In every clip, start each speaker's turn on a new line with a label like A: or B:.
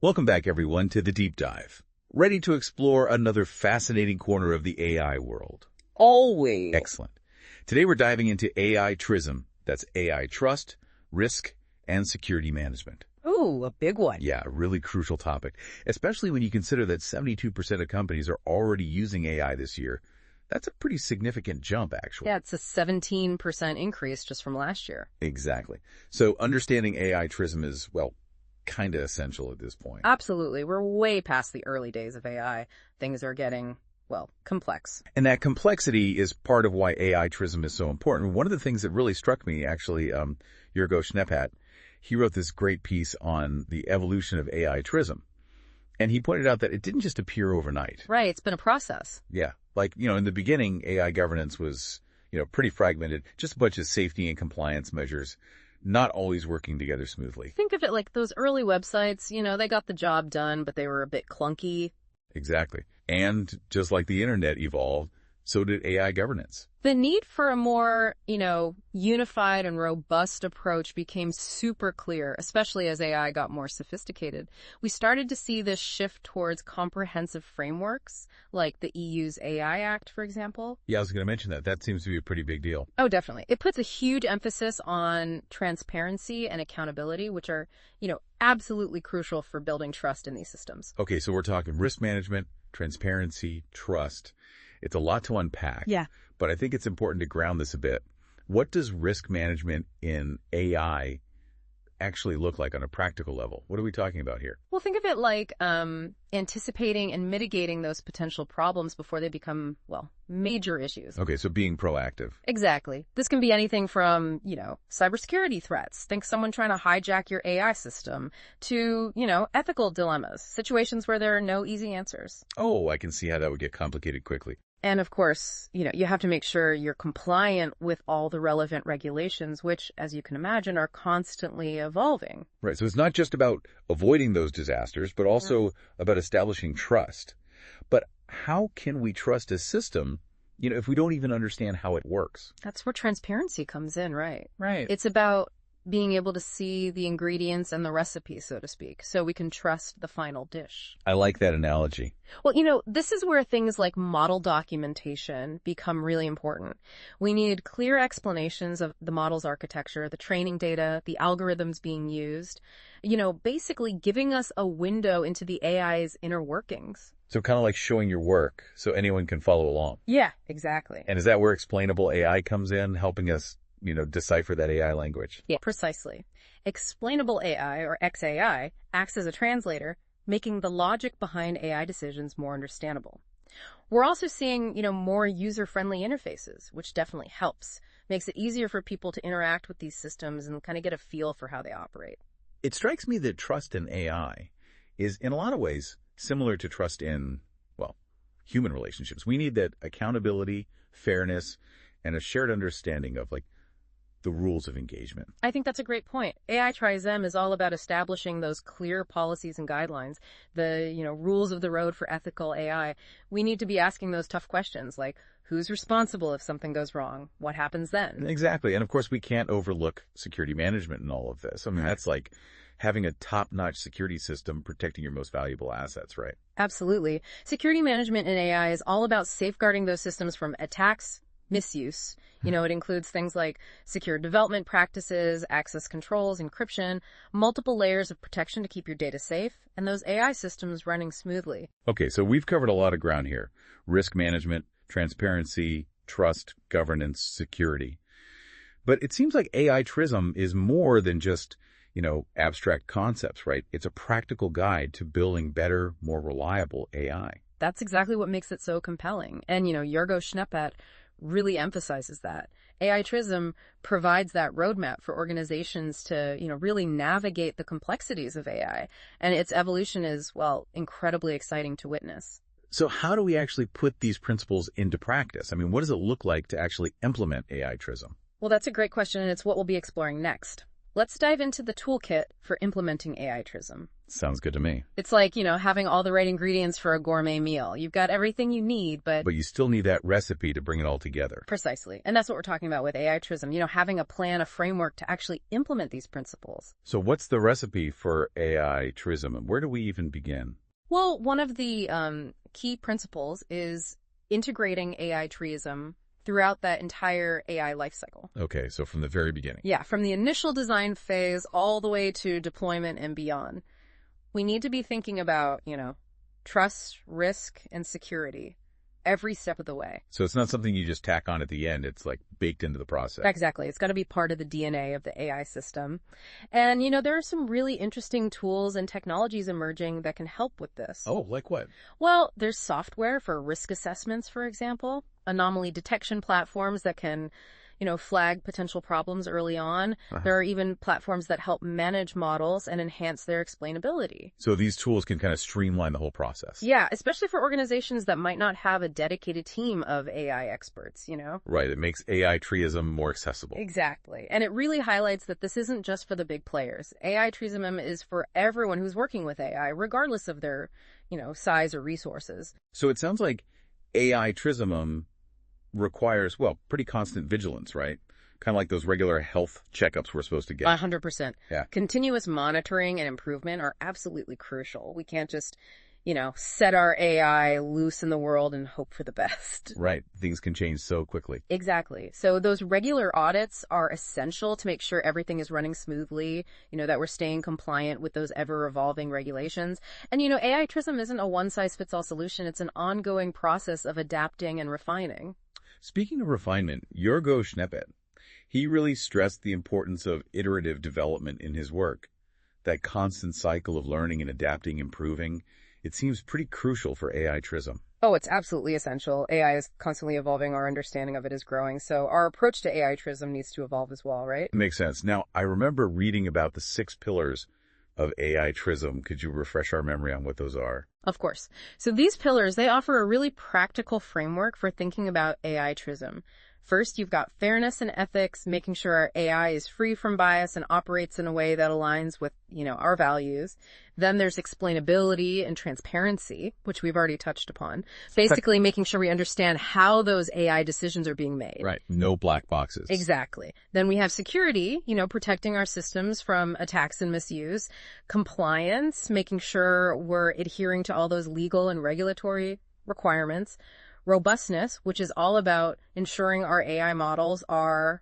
A: Welcome back, everyone, to The Deep Dive. Ready to explore another fascinating corner of the AI world?
B: Always.
A: Excellent. Today we're diving into AI TRiSM. That's AI trust, risk, and security management.
B: Ooh, a big one.
A: Yeah, a really crucial topic, especially when you consider that 72% of companies are already using AI this year. That's a pretty significant jump, actually.
B: Yeah, it's a 17% increase just from last year.
A: Exactly. So understanding AI TRiSM is, well, kind of essential at this point.
B: Absolutely. We're way past the early days of AI. Things are getting, well, complex.
A: And that complexity is part of why AI TRiSM is so important. One of the things that really struck me, actually, Jörg-Owe, he wrote this great piece on the evolution of AI TRiSM. And he pointed out that it didn't just appear overnight.
B: Right. It's been a process.
A: Yeah. Like, in the beginning, AI governance was, pretty fragmented, just a bunch of safety and compliance measures, not always working together smoothly.
B: Think of it like those early websites, they got the job done, but they were a bit clunky.
A: Exactly. And just like the internet evolved, so did AI governance.
B: The need for a more, unified and robust approach became super clear, especially as AI got more sophisticated. We started to see this shift towards comprehensive frameworks, like the EU's AI Act, for example.
A: Yeah, I was going to mention that. That seems to be a pretty big deal.
B: Oh, definitely. It puts a huge emphasis on transparency and accountability, which are, absolutely crucial for building trust in these systems.
A: Okay, so we're talking risk management, transparency, trust. It's a lot to unpack.
B: Yeah.
A: But I think it's important to ground this a bit. What does risk management in AI actually look like on a practical level? What are we talking about here?
B: Well, think of it like anticipating and mitigating those potential problems before they become, major issues.
A: Okay, so being proactive.
B: Exactly. This can be anything from, cybersecurity threats. Think someone trying to hijack your AI system to, ethical dilemmas, situations where there are no easy answers.
A: Oh, I can see how that would get complicated quickly.
B: And of course, you have to make sure you're compliant with all the relevant regulations, which, as you can imagine, are constantly evolving.
A: Right. So it's not just about avoiding those disasters, but also about establishing trust. But how can we trust a system, if we don't even understand how it works?
B: That's where transparency comes in, right?
A: Right.
B: It's about being able to see the ingredients and the recipe, so to speak, so we can trust the final dish.
A: I like that analogy.
B: Well, this is where things like model documentation become really important. We need clear explanations of the model's architecture, the training data, the algorithms being used, basically giving us a window into the AI's inner workings.
A: So kind of like showing your work so anyone can follow along.
B: Yeah, exactly.
A: And is that where explainable AI comes in, helping us decipher that AI language?
B: Yeah, precisely. Explainable AI, or XAI, acts as a translator, making the logic behind AI decisions more understandable. We're also seeing, more user-friendly interfaces, which definitely helps. Makes it easier for people to interact with these systems and kind of get a feel for how they operate.
A: It strikes me that trust in AI is, in a lot of ways, similar to trust in, human relationships. We need that accountability, fairness, and a shared understanding of, the rules of engagement.
B: I think that's a great point. AI TRiSM is all about establishing those clear policies and guidelines, the, rules of the road for ethical AI. We need to be asking those tough questions like, who's responsible if something goes wrong? What happens then?
A: Exactly. And of course, we can't overlook security management in all of this. I mean, that's like having a top-notch security system protecting your most valuable assets, right?
B: Absolutely. Security management in AI is all about safeguarding those systems from attacks, misuse. It includes things like secure development practices, access controls, encryption, multiple layers of protection to keep your data safe, and those AI systems running smoothly.
A: Okay, so we've covered a lot of ground here. Risk management, transparency, trust, governance, security. But it seems like AI TRiSM is more than just, abstract concepts, right? It's a practical guide to building better, more reliable AI.
B: That's exactly what makes it so compelling. And, Jörg-Owe really emphasizes that. AI TRiSM provides that roadmap for organizations to, really navigate the complexities of AI. And its evolution is, incredibly exciting to witness.
A: So how do we actually put these principles into practice? I mean, what does it look like to actually implement AI TRiSM?
B: Well, that's a great question, and it's what we'll be exploring next. Let's dive into the toolkit for implementing AI TRiSM.
A: Sounds good to me.
B: It's like, having all the right ingredients for a gourmet meal. You've got everything you need, but
A: But you still need that recipe to bring it all together.
B: precisely. And that's what we're talking about with AI TRiSM, having a plan, a framework to actually implement these principles.
A: So what's the recipe for AI TRiSM, and where do we even begin?
B: Well, one of the key principles is integrating AI TRiSM throughout that entire AI lifecycle.
A: Okay, so from the very beginning.
B: Yeah, from the initial design phase all the way to deployment and beyond. We need to be thinking about, trust, risk, and security every step of the way.
A: So it's not something you just tack on at the end. It's like baked into the process.
B: Exactly. It's got to be part of the DNA of the AI system. And, there are some really interesting tools and technologies emerging that can help with this.
A: Oh, like what?
B: Well, there's software for risk assessments, for example, anomaly detection platforms that can flag potential problems early on. There are even platforms that help manage models and enhance their explainability.
A: So these tools can kind of streamline the whole process.
B: Yeah, especially for organizations that might not have a dedicated team of AI experts,
A: Right, it makes AI TRiSM more accessible.
B: Exactly. And it really highlights that this isn't just for the big players. AI TRiSM is for everyone who's working with AI, regardless of their, size or resources.
A: So it sounds like AI TRiSM requires, well, pretty constant vigilance, right? Kind of like those regular health checkups we're supposed to get.
B: 100%.
A: Yeah.
B: Continuous monitoring and improvement are absolutely crucial. We can't just, set our AI loose in the world and hope for the best.
A: Right. Things can change so quickly.
B: Exactly. So those regular audits are essential to make sure everything is running smoothly, that we're staying compliant with those ever-evolving regulations. And, AI TRiSM isn't a one-size-fits-all solution. It's an ongoing process of adapting and refining.
A: Speaking of refinement, Jörg-Owe, he really stressed the importance of iterative development in his work. That constant cycle of learning and adapting, improving, it seems pretty crucial for AI TRiSM.
B: Oh, it's absolutely essential. AI is constantly evolving. Our understanding of it is growing. So our approach to AI TRiSM needs to evolve as well, right?
A: Makes sense. Now, I remember reading about the 6 pillars of AI TRiSM. Could you refresh our memory on what those are?
B: Of course. So these pillars, they offer a really practical framework for thinking about AI TRiSM. First, you've got fairness and ethics, making sure our AI is free from bias and operates in a way that aligns with, our values. Then there's explainability and transparency, which we've already touched upon. Basically, making sure we understand how those AI decisions are being made.
A: Right. No black boxes.
B: Exactly. Then we have security, protecting our systems from attacks and misuse. Compliance, making sure we're adhering to all those legal and regulatory requirements. Robustness, which is all about ensuring our AI models are,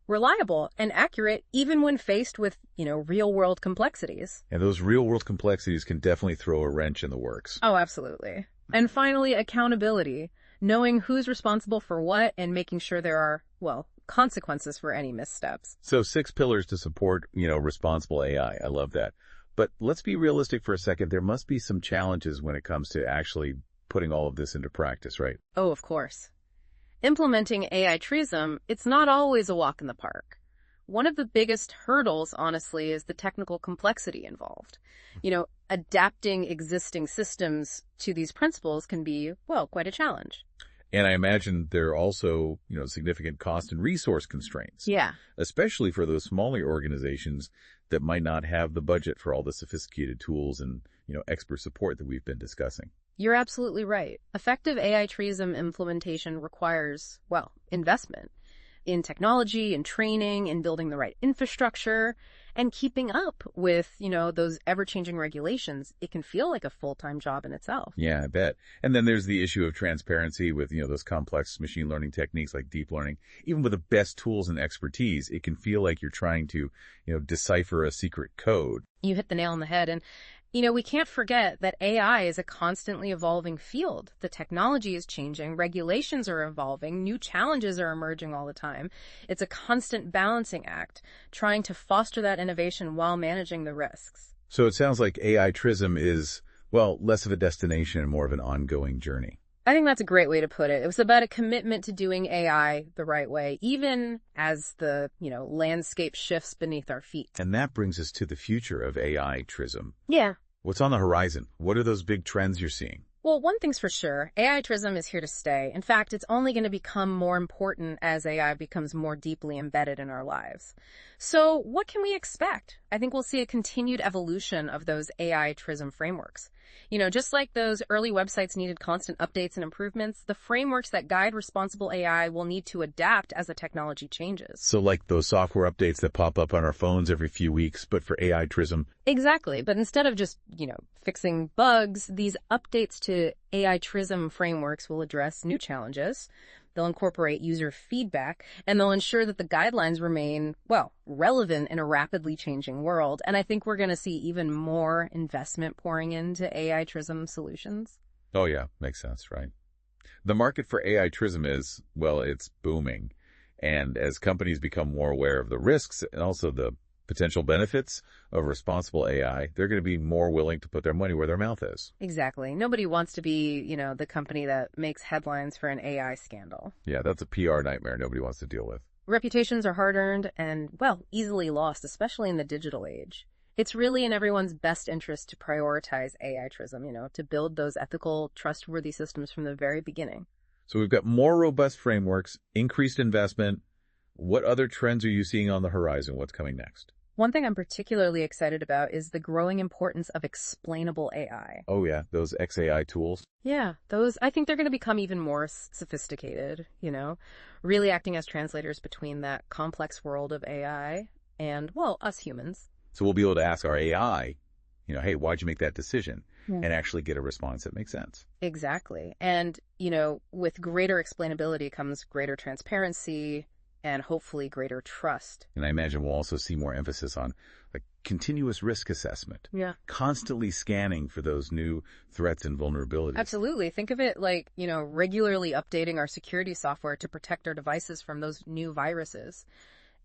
B: reliable and accurate even when faced with, real-world complexities.
A: And those real-world complexities can definitely throw a wrench in the works.
B: Oh, absolutely. And finally, accountability, knowing who's responsible for what and making sure there are, consequences for any missteps.
A: So 6 pillars to support, responsible AI. I love that. But let's be realistic for a second. There must be some challenges when it comes to actually putting all of this into practice, right?
B: Oh, of course. Implementing AI TRiSM, it's not always a walk in the park. One of the biggest hurdles, honestly, is the technical complexity involved. Adapting existing systems to these principles can be, quite a challenge.
A: And I imagine there are also, significant cost and resource constraints.
B: Yeah.
A: Especially for those smaller organizations that might not have the budget for all the sophisticated tools and, expert support that we've been discussing.
B: You're absolutely right. Effective AI TRiSM implementation requires, investment in technology and training and building the right infrastructure and keeping up with, those ever-changing regulations. It can feel like a full-time job in itself.
A: Yeah, I bet. And then there's the issue of transparency with, those complex machine learning techniques like deep learning. Even with the best tools and expertise, it can feel like you're trying to, decipher a secret code.
B: You hit the nail on the head. And we can't forget that AI is a constantly evolving field. The technology is changing, regulations are evolving, new challenges are emerging all the time. It's a constant balancing act, trying to foster that innovation while managing the risks.
A: So it sounds like AI TRiSM is, less of a destination and more of an ongoing journey.
B: I think that's a great way to put it. It was about a commitment to doing AI the right way, even as the, landscape shifts beneath our feet.
A: And that brings us to the future of AI TRiSM.
B: Yeah.
A: What's on the horizon? What are those big trends you're seeing?
B: Well, one thing's for sure, AI TRiSM is here to stay. In fact, it's only going to become more important as AI becomes more deeply embedded in our lives. So what can we expect? I think we'll see a continued evolution of those AI TRiSM frameworks. Just like those early websites needed constant updates and improvements, the frameworks that guide responsible AI will need to adapt as the technology changes.
A: So like those software updates that pop up on our phones every few weeks, but for AI TRiSM.
B: Exactly. But instead of just, fixing bugs, these updates to AI TRiSM frameworks will address new challenges. They'll incorporate user feedback, and they'll ensure that the guidelines remain, relevant in a rapidly changing world. And I think we're going to see even more investment pouring into AI TRiSM solutions.
A: Oh yeah, makes sense, right? The market for AI TRiSM is, it's booming. And as companies become more aware of the risks and also the potential benefits of responsible AI, they're going to be more willing to put their money where their mouth is.
B: Exactly. Nobody wants to be, the company that makes headlines for an AI scandal.
A: Yeah, that's a PR nightmare nobody wants to deal with.
B: Reputations are hard-earned and, easily lost, especially in the digital age. It's really in everyone's best interest to prioritize AI TRiSM, to build those ethical, trustworthy systems from the very beginning.
A: So we've got more robust frameworks, increased investment. What other trends are you seeing on the horizon? What's coming next?
B: One thing I'm particularly excited about is the growing importance of explainable AI.
A: Oh yeah, those XAI tools.
B: Yeah, I think they're going to become even more sophisticated, really acting as translators between that complex world of AI and, us humans.
A: So we'll be able to ask our AI, hey, why'd you make that decision? And actually get a response that makes sense.
B: Exactly. And, with greater explainability comes greater transparency and hopefully greater trust.
A: And I imagine we'll also see more emphasis on continuous risk assessment.
B: Yeah.
A: Constantly scanning for those new threats and vulnerabilities.
B: Absolutely. Think of it like, regularly updating our security software to protect our devices from those new viruses.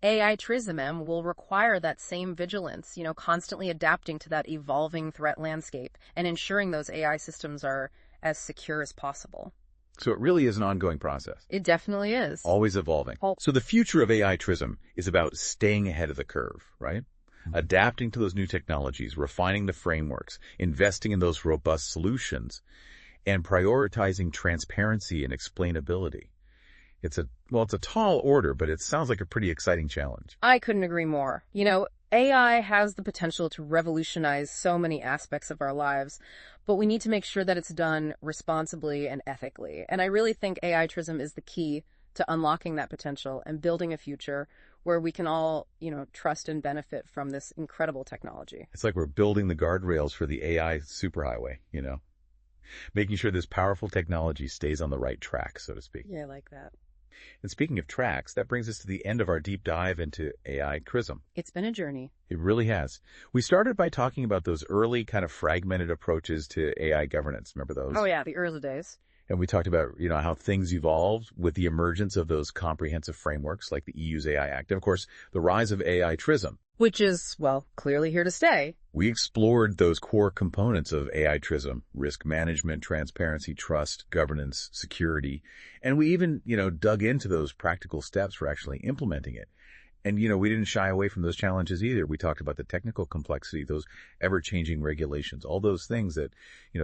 B: AI TRiSM will require that same vigilance, constantly adapting to that evolving threat landscape and ensuring those AI systems are as secure as possible.
A: So it really is an ongoing process.
B: It definitely is.
A: Always evolving. So the future of AI TRiSM is about staying ahead of the curve, right? Adapting to those new technologies, refining the frameworks, investing in those robust solutions, and prioritizing transparency and explainability. It's a tall order, but it sounds like a pretty exciting challenge.
B: I couldn't agree more. AI has the potential to revolutionize so many aspects of our lives, but we need to make sure that it's done responsibly and ethically. And I really think AI TRiSM is the key to unlocking that potential and building a future where we can all, trust and benefit from this incredible technology.
A: It's like we're building the guardrails for the AI superhighway, making sure this powerful technology stays on the right track, so to speak.
B: Yeah, I like that.
A: And speaking of tracks, that brings us to the end of our deep dive into AI TRiSM.
B: It's been a journey.
A: It really has. We started by talking about those early kind of fragmented approaches to AI governance. Remember those?
B: Oh yeah, the early days.
A: And we talked about, how things evolved with the emergence of those comprehensive frameworks like the EU's AI Act. And of course, the rise of AI TRiSM.
B: Which is, clearly here to stay.
A: We explored those core components of AI TRiSM: risk management, transparency, trust, governance, security. And we even, dug into those practical steps for actually implementing it. And, we didn't shy away from those challenges either. We talked about the technical complexity, those ever-changing regulations, all those things that,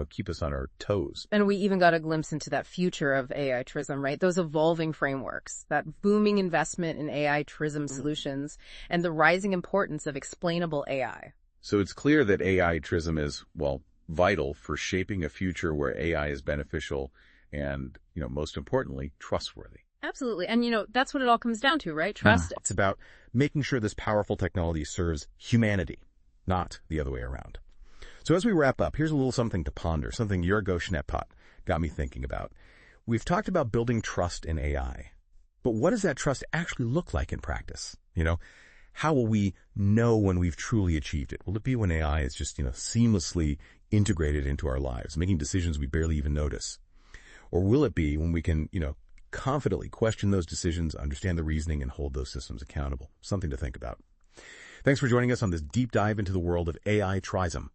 A: keep us on our toes.
B: And we even got a glimpse into that future of AI TRiSM, right? Those evolving frameworks, that booming investment in AI TRiSM solutions, and the rising importance of explainable AI.
A: So it's clear that AI TRiSM is, vital for shaping a future where AI is beneficial and, most importantly, trustworthy.
B: Absolutely. And, that's what it all comes down to, right? Trust.
C: It's about making sure this powerful technology serves humanity, not the other way around. So as we wrap up, here's a little something to ponder, something Jörg-Owe got me thinking about. We've talked about building trust in AI, but what does that trust actually look like in practice? How will we know when we've truly achieved it? Will it be when AI is just, seamlessly integrated into our lives, making decisions we barely even notice? Or will it be when we can, confidently question those decisions, understand the reasoning, and hold those systems accountable? Something to think about. Thanks for joining us on this deep dive into the world of AI TRiSM.